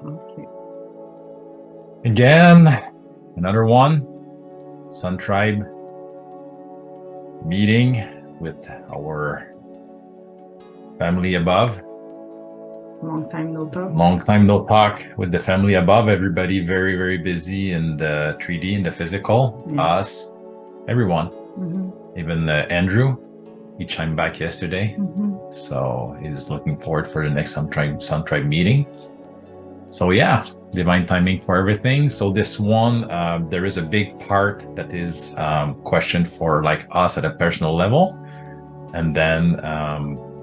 Okay. Again, another one. Sun Tribe meeting with our family above. Long time no talk. Long time no talk with the family above. Everybody very, very busy in the 3D, in the physical. Yeah. Us, everyone. Mm-hmm. Even Andrew, he chimed back yesterday. Mm-hmm. So he's looking forward for the next Sun Tribe meeting. So yeah, divine timing for everything. So this one, there is a big part that is questioned for like us at a personal level, and then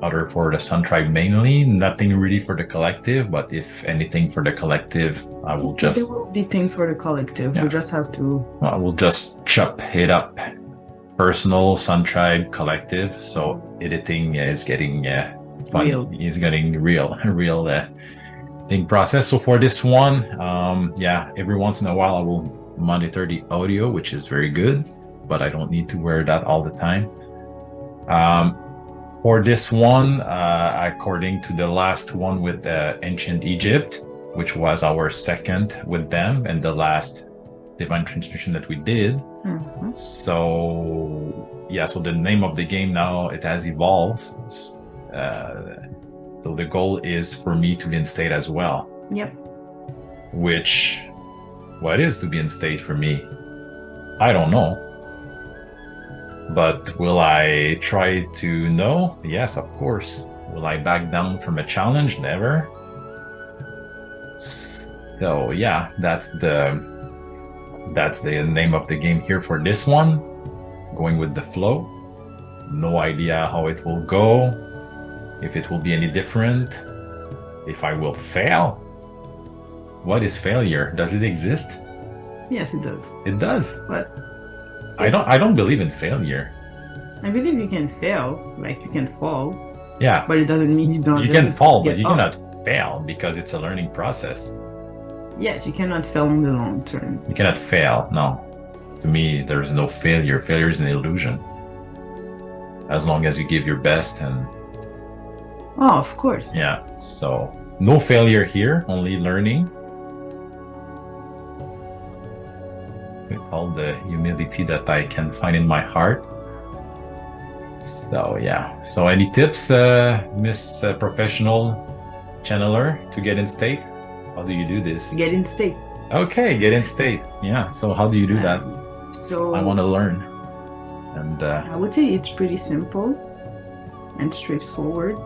other for the Sun Tribe mainly. Nothing really for the collective, but if anything for the collective, I will just. There will be things for the collective. Yeah. We just have to. We'll just chop it up. Personal, Sun Tribe, collective. So editing is getting fun. Real. It's getting real, real. Process. So for this one, yeah, every once in a while I will monitor the audio, which is very good, but I don't need to wear that all the time. For this one, according to the last one with ancient Egypt, which was our second with them and the last divine transmission that we did. Mm-hmm. So yeah, so the name of the game now, it has evolved. So the goal is for me to be in state as well. Yep. What is to be in state for me? I don't know. But will I try to know? Yes, of course. Will I back down from a challenge? Never. So yeah, that's the name of the game here for this one. Going with the flow. No idea how it will go. If it will be any different, if I will fail. What is failure? Does it exist? Yes, it does. It does. But I don't believe in failure. I believe you can fail, like you can fall. Yeah. But it doesn't mean you don't. You can fall, but you cannot fail because it's a learning process. Yes, you cannot fail in the long term. You cannot fail. No. To me, there is no failure. Failure is an illusion. As long as you give your best and oh, of course. Yeah. So no failure here, only learning. With all the humility that I can find in my heart. So yeah. So any tips, Miss Professional Channeler, to get in state? How do you do this? Get in state. Okay, get in state. Yeah. So how do you do that? So I want to learn. And I would say it's pretty simple and straightforward.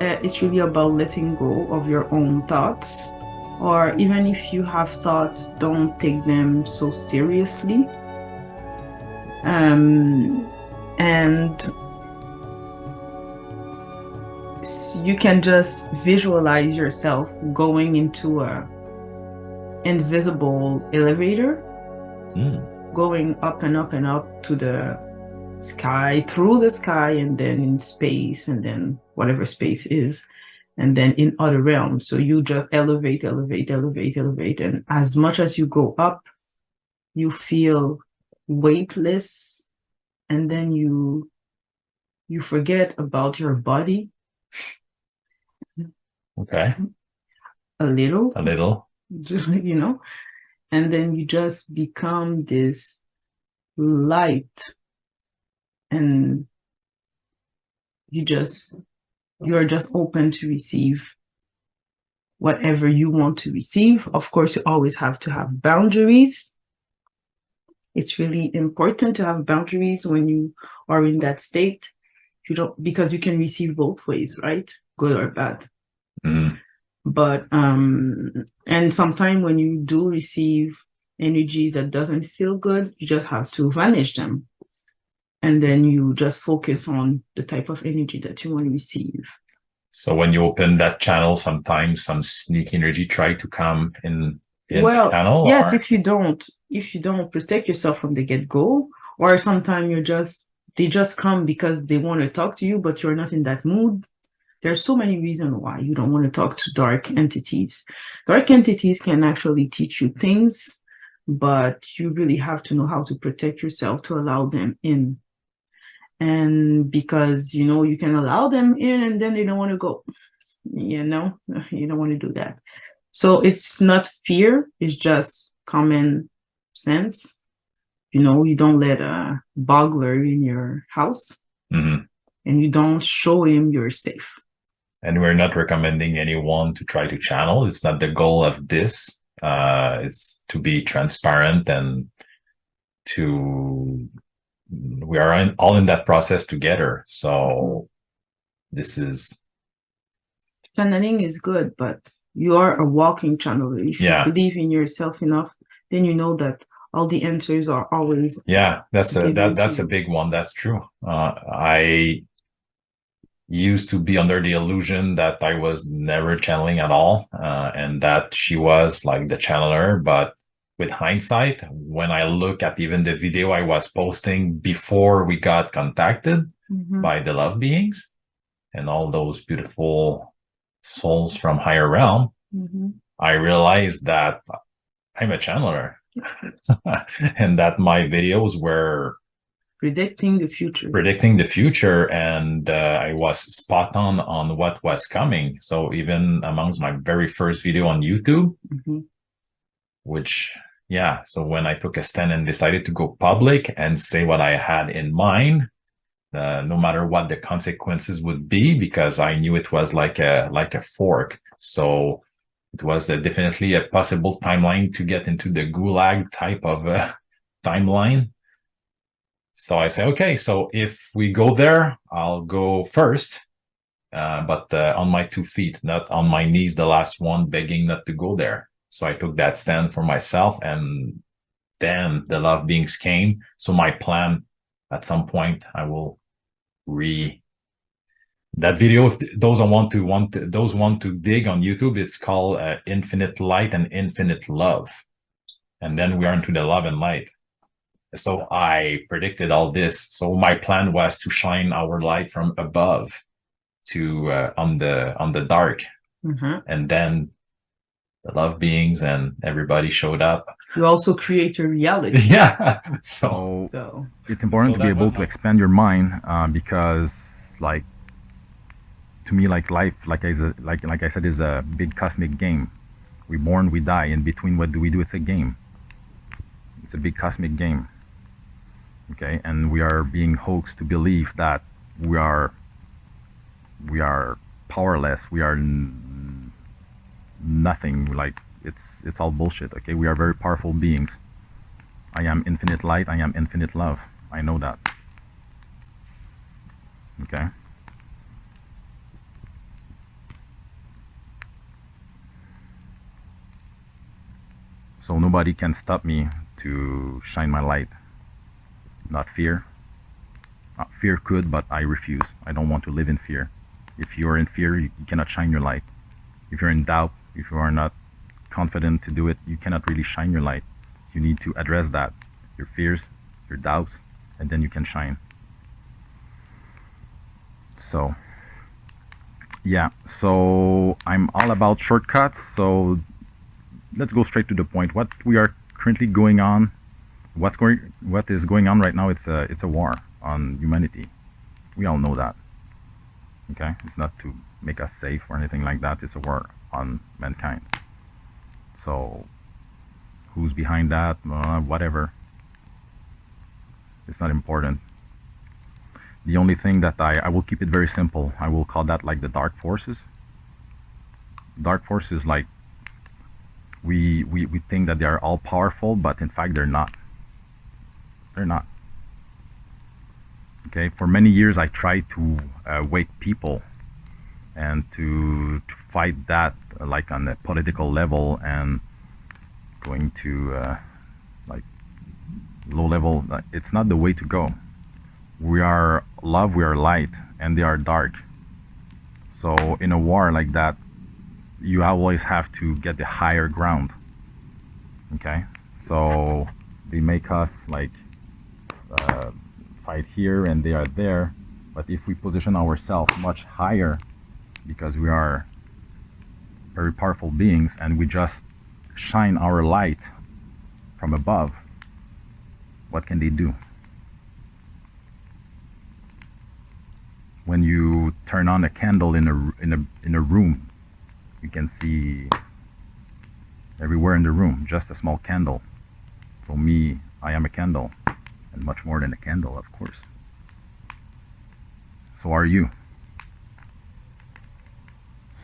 It's really about letting go of your own thoughts, or even if you have thoughts, don't take them so seriously. And you can just visualize yourself going into a invisible elevator, going up and up and up to the sky, through the sky, and then in space, and then whatever space is, and then in other realms. So you just elevate, and as much as you go up, you feel weightless, and then you forget about your body. Okay. A little, you know, and then you just become this light, and you're just open to receive whatever you want to receive. Of course, you always have to have boundaries. It's really important to have boundaries when you are in that state. Because you can receive both ways, right? Good or bad. But and sometimes when you do receive energy that doesn't feel good, you just have to vanish them. And then you just focus on the type of energy that you want to receive. So when you open that channel, sometimes some sneaky energy try to come in the channel? Yes, if you don't protect yourself from the get-go, or sometimes they just come because they want to talk to you, but you're not in that mood. There's so many reasons why you don't want to talk to dark entities. Dark entities can actually teach you things, but you really have to know how to protect yourself to allow them in. And because, you can allow them in and then they don't want to go, you don't want to do that. So it's not fear, it's just common sense. You don't let a burglar in your house, Mhm. and you don't show him you're safe. And we're not recommending anyone to try to channel. It's not the goal of this. It's to be transparent and we are all in that process together. So this is, Channeling is good, but you are a walking channeler. If you believe in yourself enough, then you know that all the answers are always that's a big one. That's true. I used to be under the illusion that I was never channeling at all, and that she was like the channeler. But with hindsight, when I look at even the video I was posting before we got contacted by the love beings and all those beautiful souls from higher realm, I realized that I'm a channeler and that my videos were predicting the future, and I was spot on what was coming. So even amongst my very first video on YouTube, which so when I took a stand and decided to go public and say what I had in mind, no matter what the consequences would be, because I knew it was like a fork. So it was definitely a possible timeline to get into the gulag type of timeline. So I say, okay, so if we go there, I'll go first, but on my 2 feet, not on my knees, the last one begging not to go there. So I took that stand for myself, and then the love beings came. So my plan, at some point, I will that video. If those want to dig on YouTube, it's called Infinite Light and Infinite Love, and then we are into the love and light. So I predicted all this. So my plan was to shine our light from above to on the dark, and then the love beings and everybody showed up. You also create a reality. So it's important to be able to expand your mind, because like, to me, like life, like I said, is a big cosmic game. We born, we die. In between, what do we do? It's a game. It's a big cosmic game. Okay, and we are being hoaxed to believe that we are powerless. We are nothing. Like, it's all bullshit. Okay, we are very powerful beings. I am infinite light. I am infinite love. I know that. Okay. So nobody can stop me to shine my light. Not fear. Fear could, but I refuse. I don't want to live in fear. If you are in fear, you cannot shine your light. If you're in doubt, if you are not confident to do it, you cannot really shine your light. You need to address that, your fears, your doubts, and then you can shine. So yeah, so I'm all about shortcuts. So let's go straight to the point. What we are currently going on, what is going on right now, it's a war on humanity. We all know that. Okay, it's not to make us safe or anything like that. It's a war on mankind. So who's behind that? Whatever. It's not important. The only thing that I will keep it very simple. I will call that like the dark forces. Dark forces, like, we think that they are all powerful, but in fact they're not. They're not. Okay, for many years I tried to wake people and to fight that, like on a political level, and going to like low level. It's not the way to go. We are love, we are light, and they are dark. So in a war like that, you always have to get the higher ground. Okay, so they make us like fight here and they are there, but if we position ourselves much higher, because we are very powerful beings, and we just shine our light from above, what can they do? When you turn on a candle in a room, you can see everywhere in the room, just a small candle. So me, I am a candle, and much more than a candle, of course. So are you.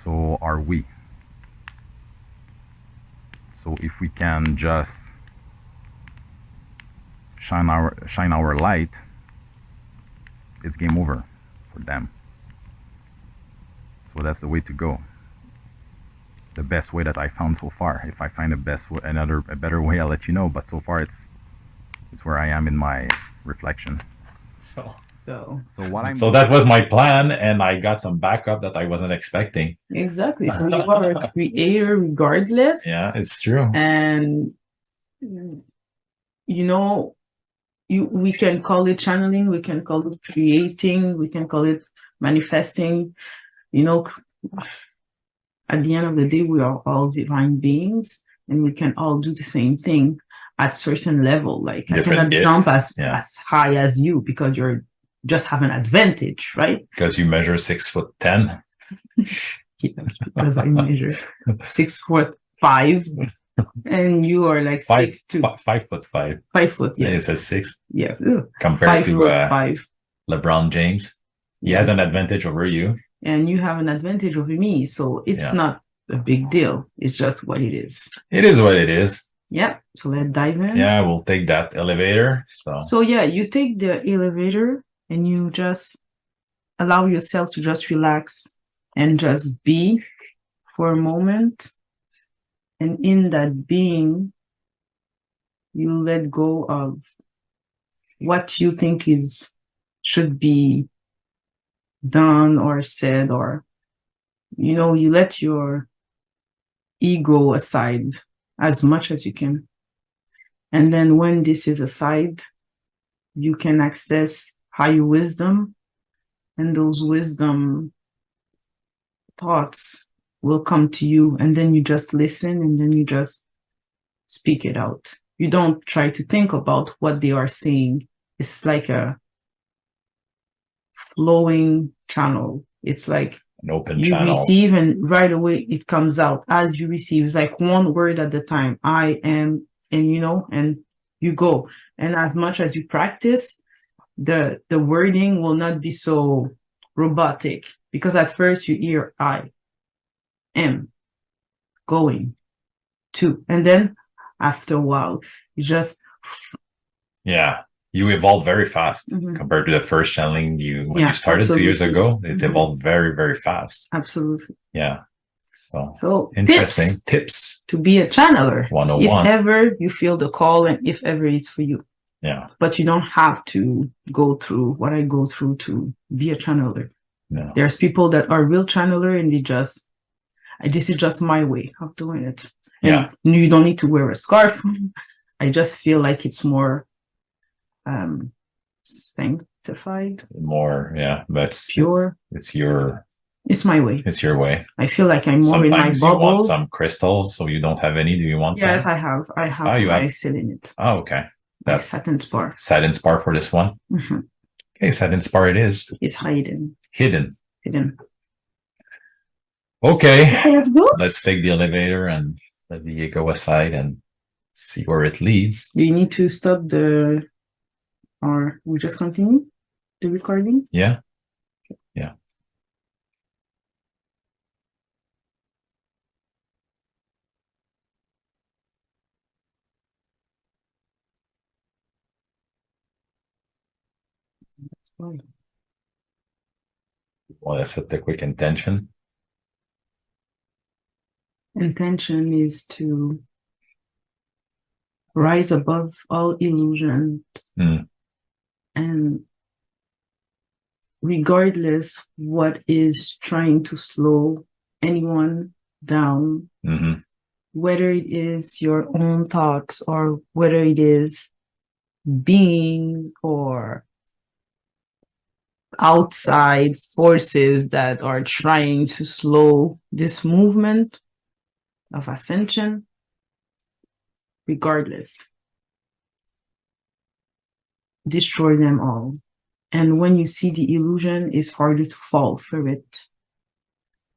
So are we. So if we can just shine our light, it's game over for them. So that's the way to go. The best way that I found so far. If I find a better way, I'll let you know. But so far, it's where I am in my reflection. So So that was my plan, and I got some backup that I wasn't expecting. exactly. So you are a creator regardless. Yeah, it's true. And you know, we can call it channeling, we can call it creating, we can call it manifesting. You know, at the end of the day, we are all divine beings, and we can all do the same thing at certain level. Like Different I cannot gift. jump Yeah. as high as you because you're just have an advantage, right? Because you measure 6'10". Yes, because I measure 6'5", and you are like 6'2". 5'5". 5 foot, It yes. says 6 Yes. compared 5 to 5. LeBron James. He has an advantage over you. And you have an advantage over me. So it's not a big deal. It's just what it is. It is what it is. Yeah. So let's dive in. Yeah, we'll take that elevator. So yeah, you take the elevator and you just allow yourself to just relax and just be for a moment. And in that being, you let go of what you think should be done or said, or you let your ego aside as much as you can. And then when this is aside, you can access higher wisdom, and those wisdom thoughts will come to you, and then you just listen, and then you just speak it out. You don't try to think about what they are saying. It's like a flowing channel. It's like an open you channel. receive, and right away it comes out as you receive. It's like one word at a time. I am, and you go. And as much as you practice, the wording will not be so robotic, because at first you hear I am going to, and then after a while you just you evolve very fast Mhm. compared to the first channeling when you started absolutely. 2 years ago. It Mhm. evolved very, very fast. Absolutely. So interesting tips to be a channeler 101. if ever you feel the call, and if ever it's for you. But you don't have to go through what I go through to be a channeler. No. There's people that are real channeler, and this is just my way of doing it. And you don't need to wear a scarf. I just feel like it's more sanctified, more but pure. It's my way. It's your way. I feel like I'm more Sometimes in my bubble. you want some crystals, so you don't have any. Do you want some? Yes, I have. I sit in it. Oh, okay. That's satin spar. Satin spar for this one. Mm-hmm. Okay, satin spar it is. It's hidden. Hidden. Okay, let's go. Let's take the elevator and let the ego aside and see where it leads. Do you need to stop or we just continue the recording? Yeah. That's fine. Want to set the quick intention? Intention is to rise above all illusion, and regardless what is trying to slow anyone down, whether it is your own thoughts or whether it is beings or outside forces that are trying to slow this movement of ascension, regardless, destroy them all. And when you see the illusion, it's harder to fall for it.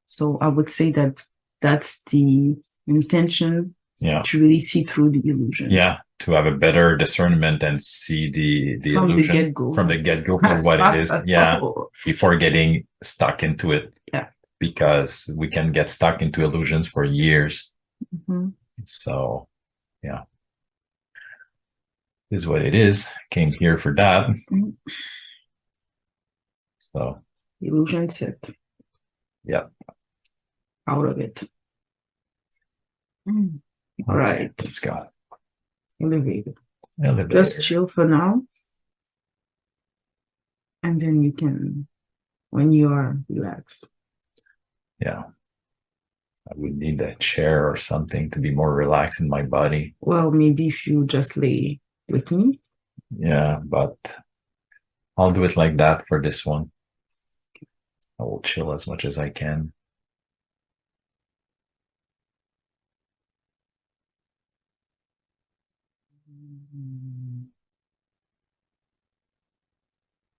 So I would say that that's the intention Yeah. to really see through the illusion. Yeah. To have a better discernment and see the From the illusion get-go, from the get-go for as what it fast is. as Yeah. possible. Before getting stuck into it. Yeah. Because we can get stuck into illusions for years. Mhm. So, yeah. Is what it is. Came here for that. Mhm. So, Illusion set. yeah. Out of it. Okay, Right. let's go. Elevator. Elevator. Just chill for now. And then you can, when you are relaxed. Yeah. I would need a chair or something to be more relaxed in my body. Well, maybe if you just lay with me. Yeah, but I'll do it like that for this one. I will chill as much as I can.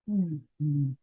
Mhm.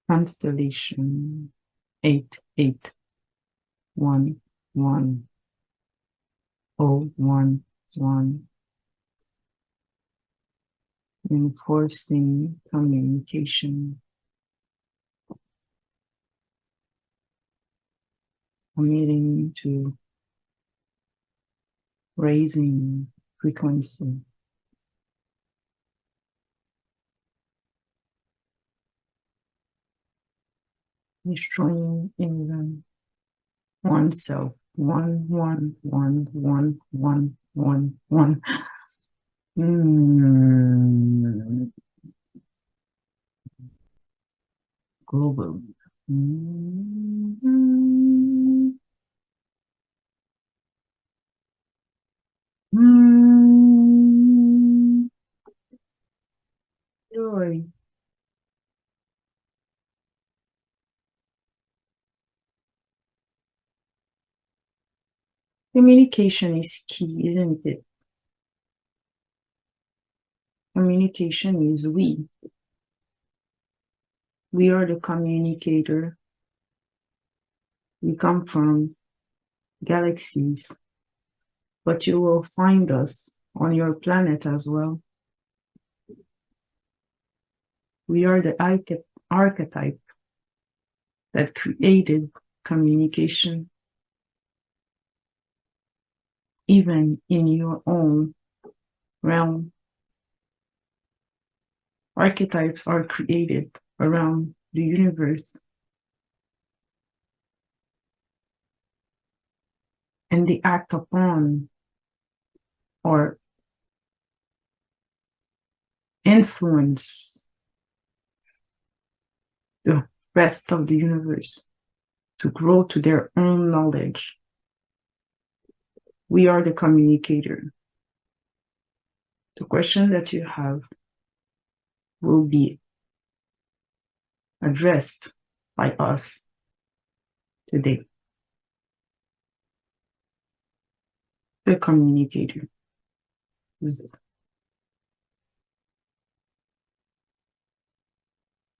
Constellation 88110111, enforcing communication, committing to raising frequency, destroying in oneself. 1111111. Global. Joy. Communication is key, isn't it? Communication is we. We are the communicator. We come from galaxies, but you will find us on your planet as well. We are the archetype that created communication, even in your own realm. Archetypes are created around the universe, and they act upon or influence the rest of the universe to grow to their own knowledge. We are the communicator. The question that you have will be addressed by us today. The communicator.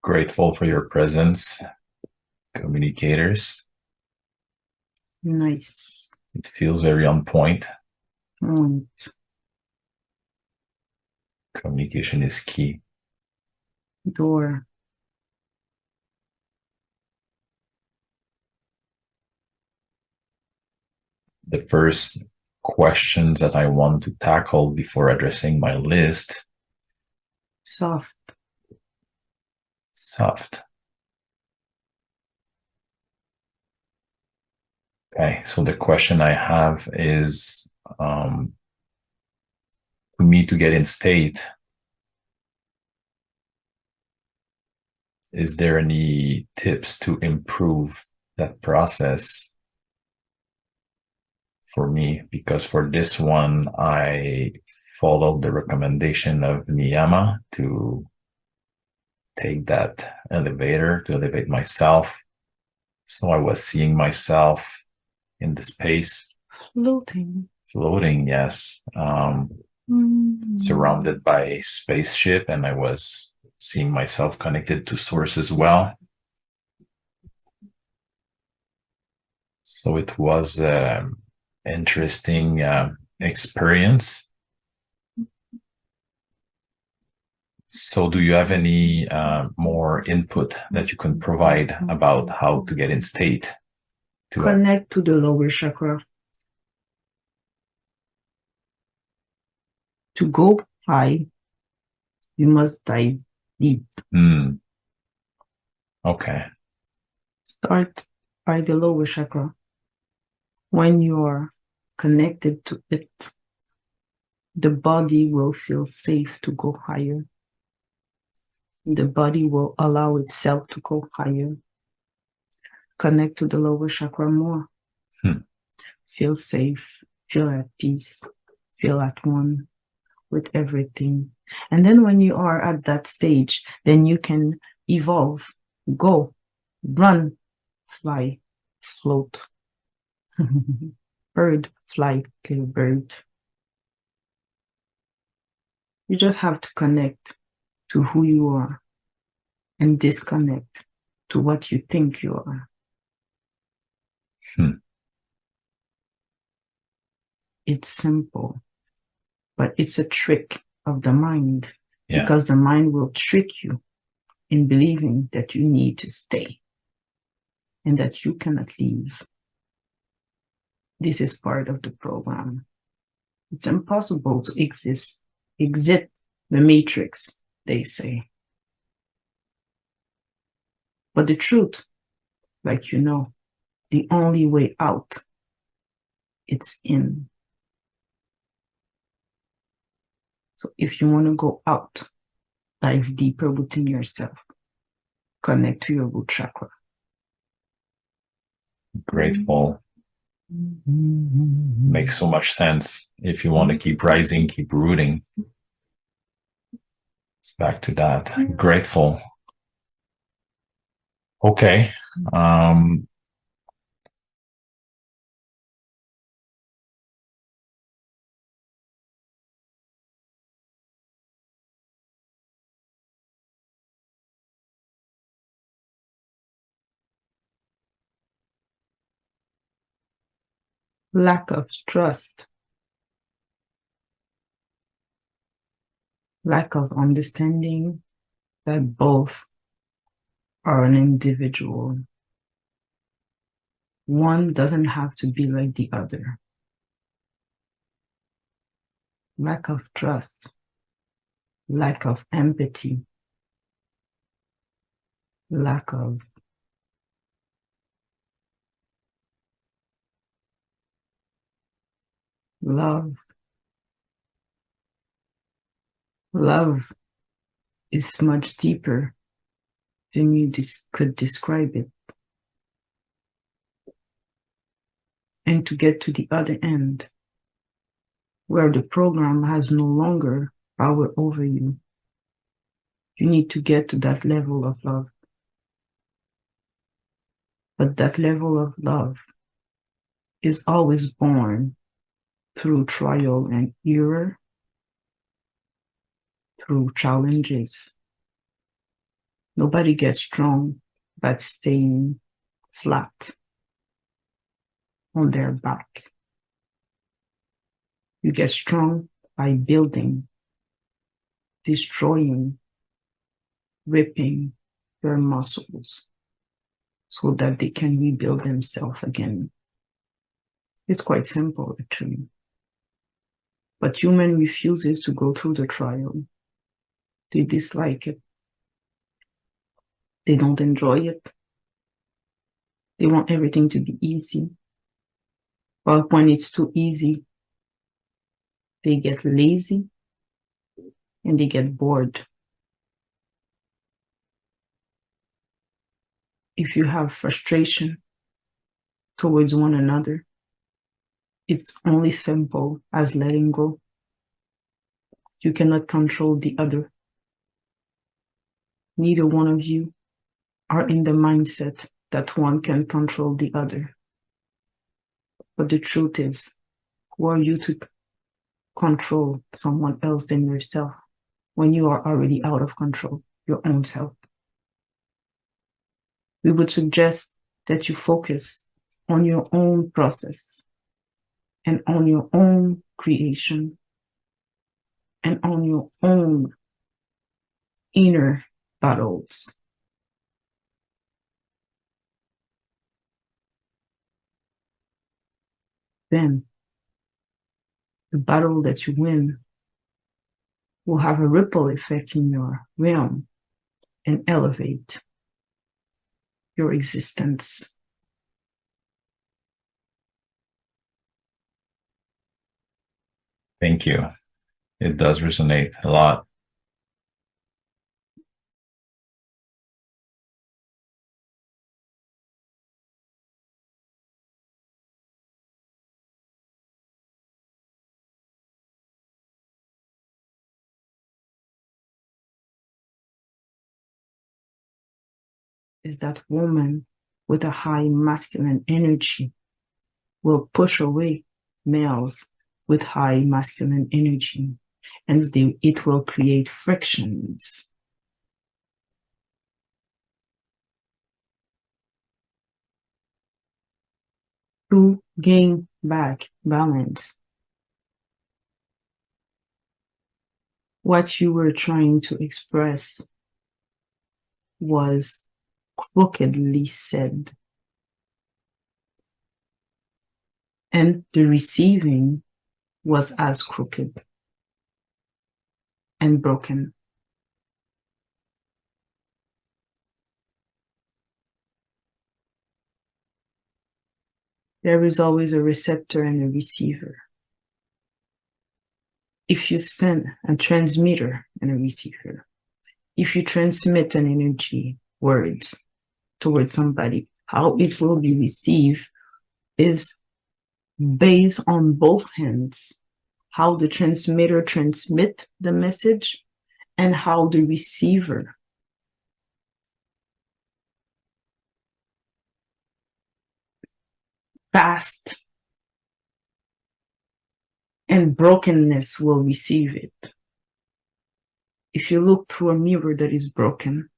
Grateful for your presence, communicators. Nice. It feels very on point. Right. Communication is key. door. The first questions that I want to tackle before addressing my list. Soft. Soft. Okay, so the question I have is, for me to get in state, is there any tips to improve that process for me? Because for this one, I followed the recommendation of Niyama to take that elevator to elevate myself. So I was seeing myself in the space. Floating, yes. Surrounded by a spaceship, and I was seeing myself connected to source as well. So it was an interesting experience. So do you have any more input that you can provide about how to get in state? To connect to the lower chakra. To go high, you must dive deep. Okay. Start by the lower chakra. When you are connected to it, the body will feel safe to go higher. The body will allow itself to go higher. Connect to the lower chakra more. Feel safe, feel at peace, feel at one with everything. And then when you are at that stage, then you can evolve, go, run, fly, float. Bird, fly, kill bird. You just have to connect to who you are and disconnect to what you think you are. It's simple, but it's a trick of the mind, because the mind will trick you in believing that you need to stay and that you cannot leave. This is part of the program. It's impossible to exit the matrix, they say. But the truth, like you know, the only way out, it's in. So if you want to go out, dive deeper within yourself. Connect to your root chakra. Grateful. Makes so much sense. If you want to keep rising, keep rooting. It's back to that. Grateful. Okay. Lack of trust. Lack of understanding that both are an individual. One doesn't have to be like the other. Lack of trust. Lack of empathy. Lack of love. Love is much deeper than you could describe it. And to get to the other end, where the program has no longer power over you, you need to get to that level of love. But that level of love is always born through trial and error, through challenges. Nobody gets strong by staying flat on their back. You get strong by building, destroying, ripping your muscles so that they can rebuild themselves again. It's quite simple, actually. But human refuses to go through the trial. They dislike it. They don't enjoy it. They want everything to be easy. But when it's too easy, they get lazy and they get bored. If you have frustration towards one another, it's only simple as letting go. You cannot control the other. Neither one of you are in the mindset that one can control the other. But the truth is, who are you to control someone else than yourself when you are already out of control, your own self? We would suggest that you focus on your own process and on your own creation and on your own inner battles. Then the battle that you win will have a ripple effect in your realm and elevate your existence. Thank you. It does resonate a lot. Is that woman with a high masculine energy will push away males with high masculine energy, and it will create frictions. To gain back balance, what you were trying to express was crookedly said, and the receiving was as crooked and broken. There is always a receptor and a receiver. If you send a transmitter and a receiver, if you transmit an energy, words, towards somebody, how it will be received is based on both hands, how the transmitter transmit the message and how the receiver past and brokenness will receive it. If you look through a mirror that is broken,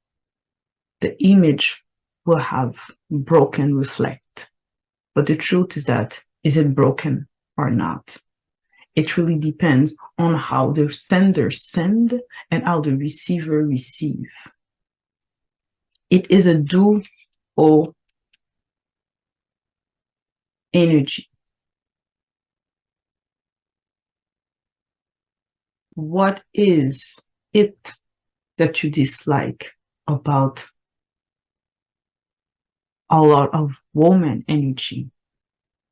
the image will have broken reflect. But the truth is that, is it broken or not? It really depends on how the sender send and how the receiver receive. It is a dual energy. What is it that you dislike about a lot of woman energy?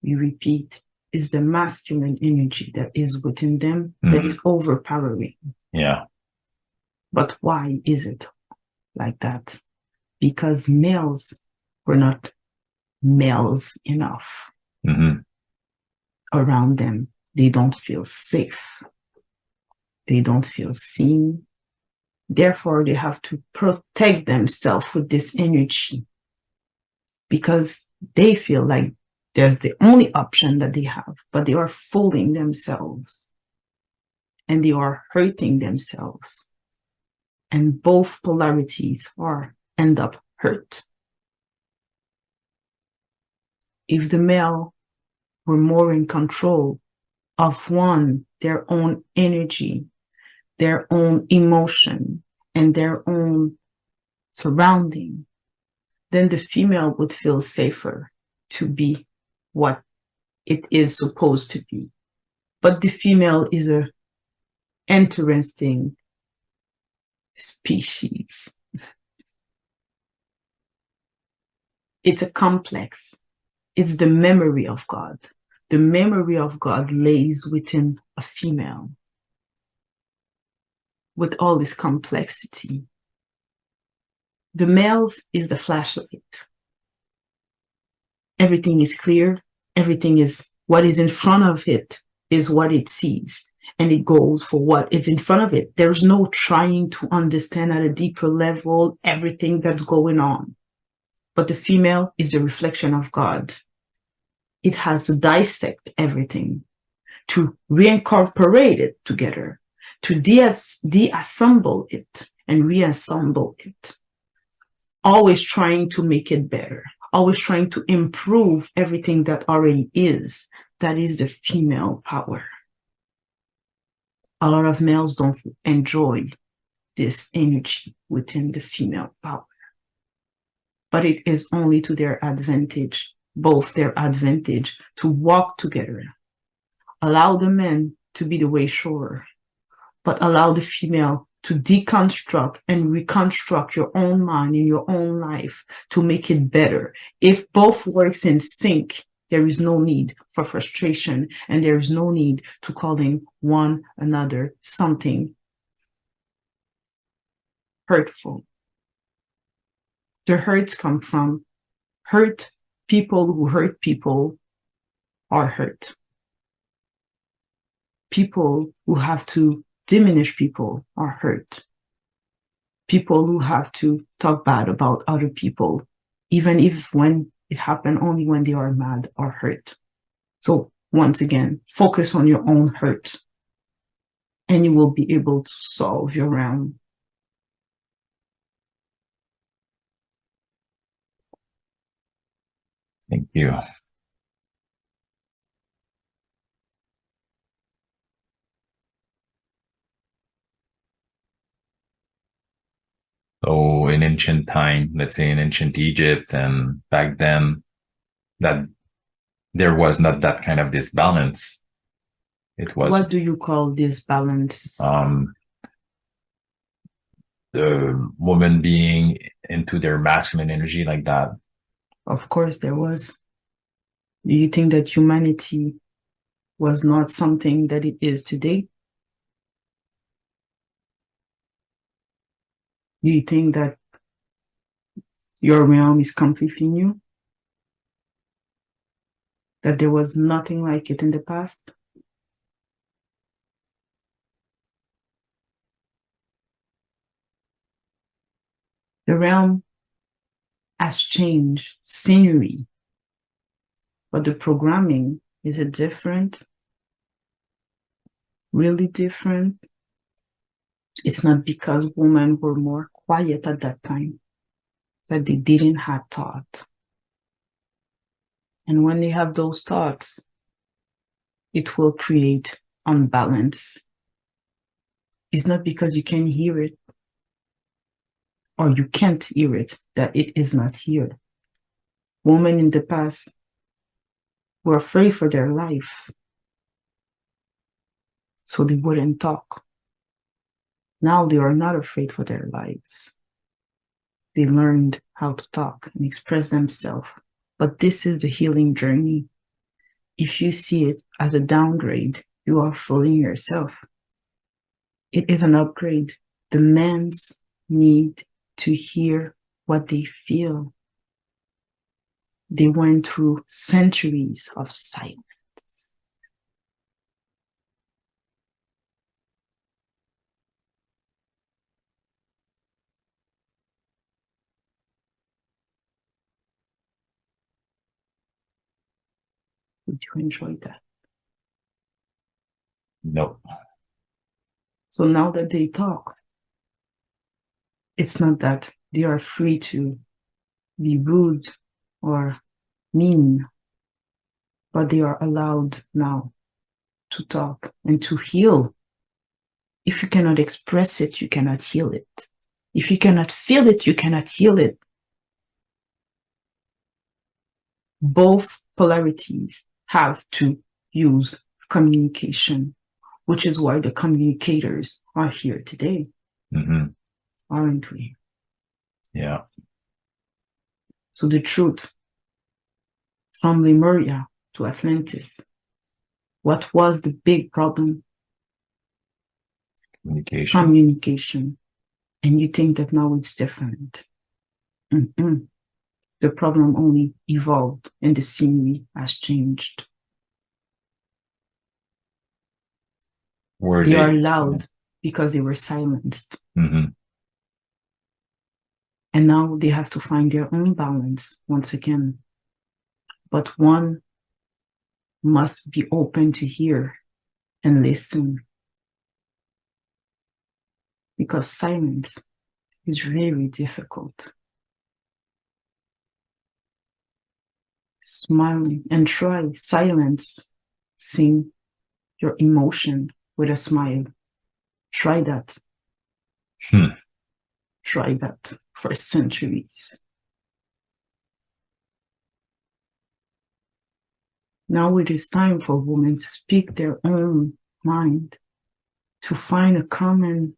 We repeat, is the masculine energy that is within them that is overpowering. Yeah. But why is it like that? Because males were not males enough around them. They don't feel safe. They don't feel seen. Therefore, they have to protect themselves with this energy because they feel like there's the only option that they have, but they are fooling themselves and they are hurting themselves. And both polarities end up hurt. If the male were more in control of their own energy, their own emotion, and their own surrounding, then the female would feel safer to be what it is supposed to be. But the female is an interesting species. It's a complex. It's the memory of God. The memory of God lays within a female with all this complexity. The male is the flashlight. Everything is clear. Everything is what is in front of it is what it sees. And it goes for what is in front of it. There's no trying to understand at a deeper level everything that's going on. But the female is the reflection of God. It has to dissect everything, to reincorporate it together, to deassemble it and reassemble it. Always trying to make it better, always trying to improve everything that already is. That is the female power. A lot of males don't enjoy this energy within the female power. But it is only to their advantage, both their advantage to walk together. Allow the men to be the way shower, but allow the female to deconstruct and reconstruct your own mind in your own life to make it better. If both works in sync, there is no need for frustration and there is no need to calling one another something hurtful. The hurts come from hurt. People who hurt people are hurt. People who have to diminish people are hurt. People who have to talk bad about other people, even if when it happened only when they are mad, are hurt. So once again, focus on your own hurt and you will be able to solve your realm. Thank you. So in ancient time, let's say in ancient Egypt and back then, that there was not that kind of disbalance. It was What do you call this balance? The woman being into their masculine energy like that. Of course there was. Do you think that humanity was not something that it is today? Do you think that your realm is completely new? That there was nothing like it in the past? The realm has changed scenery, but the programming, is it different? Really different? It's not because women were more quiet at that time, that they didn't have thought. And when they have those thoughts, it will create unbalance. It's not because you can hear it or you can't hear it that it is not here. Women in the past were afraid for their life, so they wouldn't talk. Now they are not afraid for their lives. They learned how to talk and express themselves. But this is the healing journey. If you see it as a downgrade, you are fooling yourself. It is an upgrade. The men need to hear what they feel. They went through centuries of silence. Did you enjoy that? No. So now that they talk, it's not that they are free to be rude or mean, but they are allowed now to talk and to heal. If you cannot express it, you cannot heal it. If you cannot feel it, you cannot heal it. Both polarities have to use communication, which is why the communicators are here today, aren't we? Yeah. So the truth, from Lemuria to Atlantis, what was the big problem? Communication. Communication. And you think that now it's different. The problem only evolved and the scenery has changed. They are loud because they were silenced. And now they have to find their own balance once again. But one must be open to hear and listen. Because silence is very difficult. Smiling and try silencing your emotion with a smile. Try that. Try that for centuries. Now it is time for women to speak their own mind, to find a common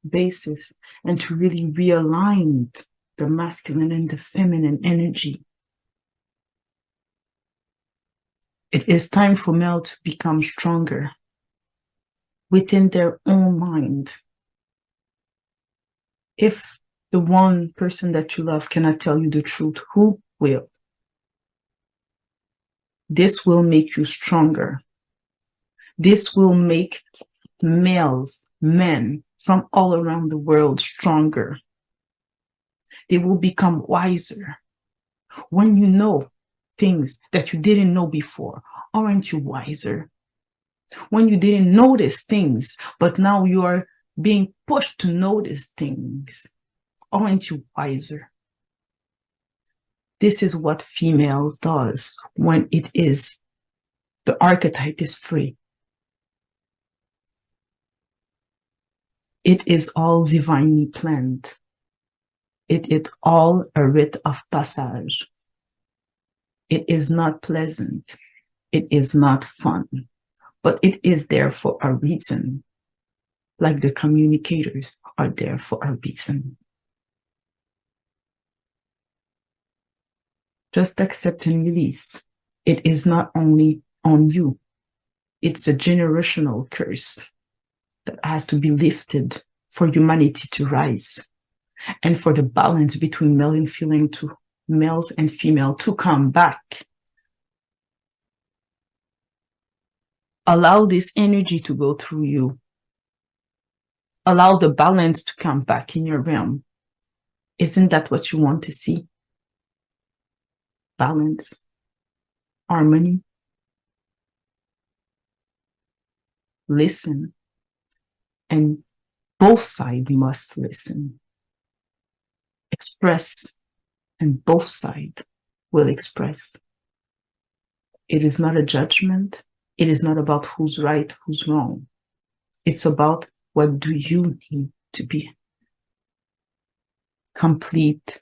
basis, and to really realign the masculine and the feminine energy. It is time for men to become stronger within their own mind. If the one person that you love cannot tell you the truth, who will? This will make you stronger. This will make males, men from all around the world stronger. They will become wiser. When you know things that you didn't know before, aren't you wiser? When you didn't notice things, but now you are being pushed to notice things, aren't you wiser? This is what females does when it is, the archetype is free. It is all divinely planned. It is all a rite of passage. It is not pleasant. It is not fun, but it is there for a reason. Like the communicators are there for a reason. Just accept and release. It is not only on you. It's a generational curse that has to be lifted for humanity to rise and for the balance between males and female to come back. Allow this energy to go through you. Allow the balance to come back in your realm. Isn't that what you want to see? Balance, harmony. Listen, and both sides must listen. Express, and both sides will express. It is not a judgment. It is not about who's right, who's wrong. It's about what do you need to be completely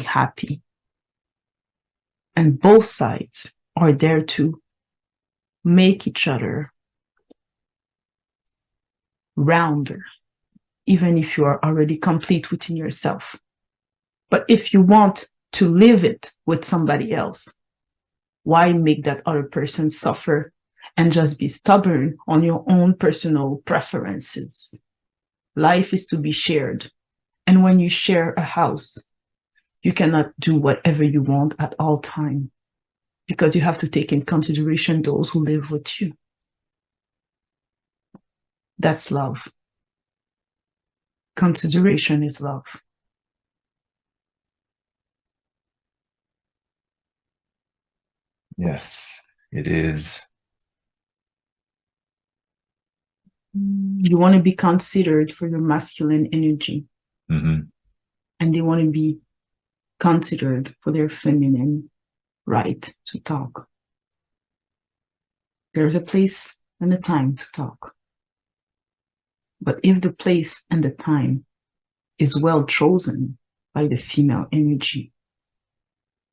happy. And both sides are there to make each other rounder, even if you are already complete within yourself. But if you want to live it with somebody else, why make that other person suffer and just be stubborn on your own personal preferences? Life is to be shared. And when you share a house, you cannot do whatever you want at all times because you have to take in consideration those who live with you. That's love. Consideration is love. Yes, it is. You want to be considered for your masculine energy. And they want to be considered for their feminine right to talk. There's a place and a time to talk. But if the place and the time is well chosen by the female energy.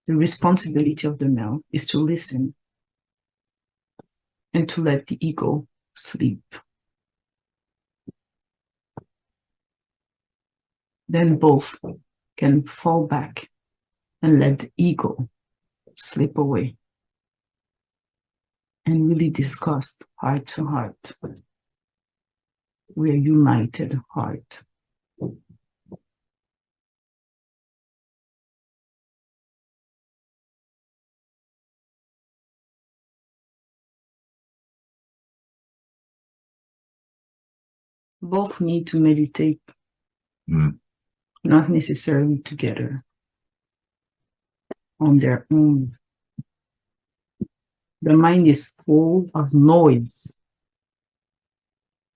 The responsibility of the male is to listen and to let the ego sleep. Then both can fall back and let the ego slip away and really discuss heart to heart. We're united heart. Both need to meditate, not necessarily together, on their own. The mind is full of noise.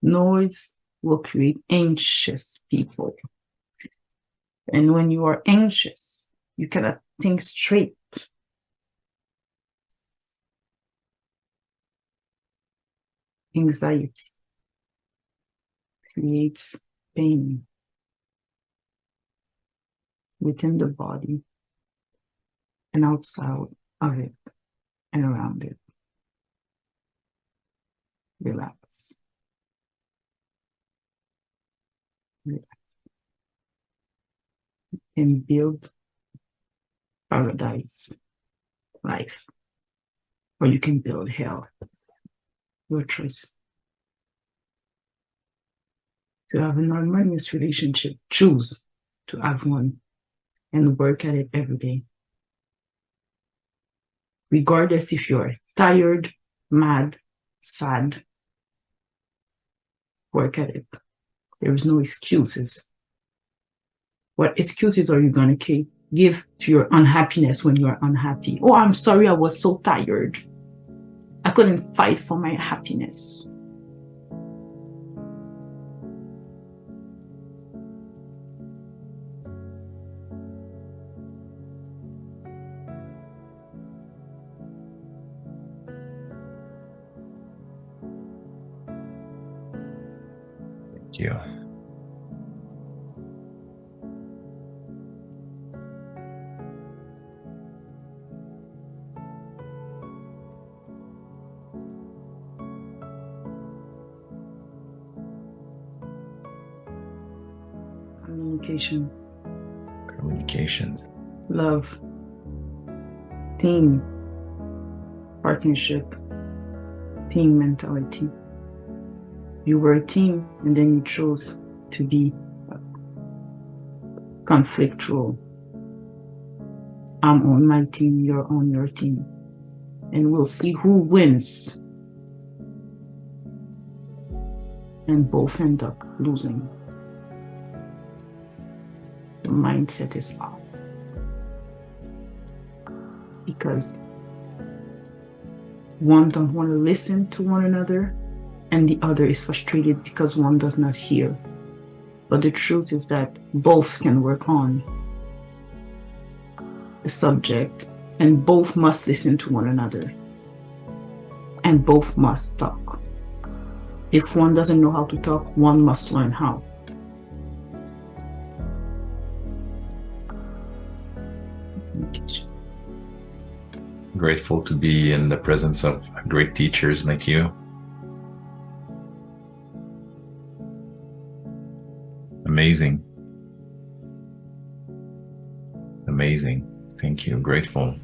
Noise will create anxious people. And when you are anxious, you cannot think straight. Anxiety creates pain within the body and outside of it and around it. Relax. Relax. And build paradise life, or you can build hell. Your choice. To have an harmonious relationship, choose to have one and work at it every day. Regardless if you're tired, mad, sad, work at it. There is no excuses. What excuses are you going to give to your unhappiness when you are unhappy? Oh, I'm sorry, I was so tired. I couldn't fight for my happiness. Thank you. Communication. Communication. Love. Team. Partnership. Team mentality. You were a team and then you chose to be conflictual. I'm on my team, you're on your team. And we'll see who wins. And both end up losing. The mindset is off. Because one don't want to listen to one another, and the other is frustrated because one does not hear. But the truth is that both can work on the subject, and both must listen to one another. And both must talk. If one doesn't know how to talk, one must learn how. Grateful to be in the presence of great teachers like you. Amazing. Amazing. Thank you. Grateful.